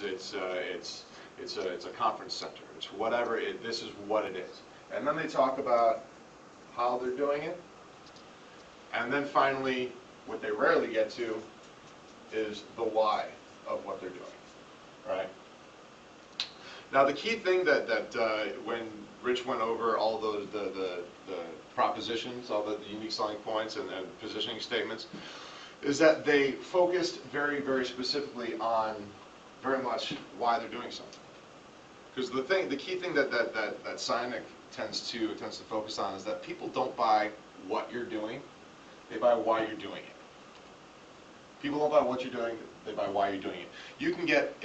it's a conference center. It's whatever. This is what it is. And then they talk about how they're doing it. And then finally, what they rarely get to is the why of what they're doing, right? Now, the key thing that when Rich went over all those the propositions, all the unique selling points and positioning statements, is that they focused very, very specifically on very much why they're doing something. Because the key thing that Sinek tends to focus on is that people don't buy what you're doing, they buy why you're doing it. People don't buy what you're doing, they buy why you're doing it. If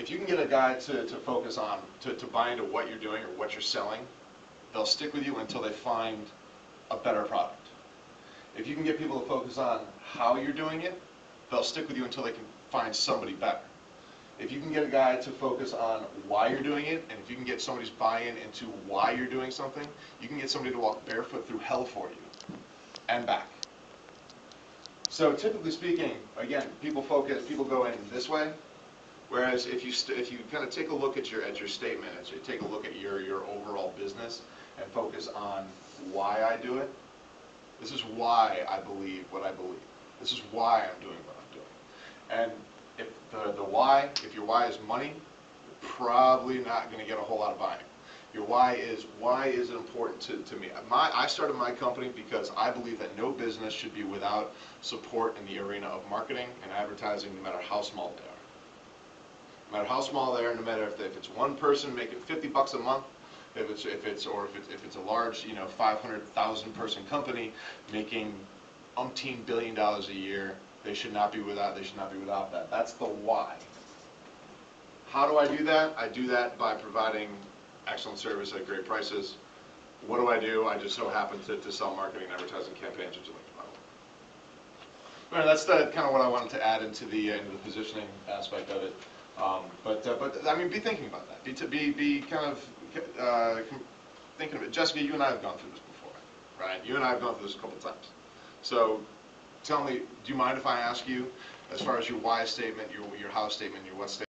you can get a guy to focus on, to buy into what you're doing or what you're selling, they'll stick with you until they find a better product. If you can get people to focus on how you're doing it, they'll stick with you until they can find somebody better. If you can get a guy to focus on why you're doing it, and if you can get somebody's buy-in into why you're doing something, you can get somebody to walk barefoot through hell for you and back. So typically speaking, again, people go in this way, whereas if you kind of take a look at your statement, as you take a look at your overall business and focus on why I do it, this is why I believe what I believe. This is why I'm doing what I'm doing. And if if your why is money, you're probably not going to get a whole lot of buying. Your why is it important to me? I started my company because I believe that no business should be without support in the arena of marketing and advertising, no matter how small they are. No matter how small they are, no matter if it's one person making $50 a month, if it's a large, 500,000 person company making umpteen billion dollars a year, they should not be without that. That's the why. How do I do that? I do that by providing excellent service at great prices. What do? I just so happen to sell marketing and advertising campaigns, which you like to buy. Right, that's kind of what I wanted to add into the positioning aspect of it. But I mean, be thinking about that. Be kind of thinking of it. Jessica, you and I have gone through this before, right? You and I have gone through this a couple times. So tell me, do you mind if I ask you, as far as your why statement, your how statement, your what statement?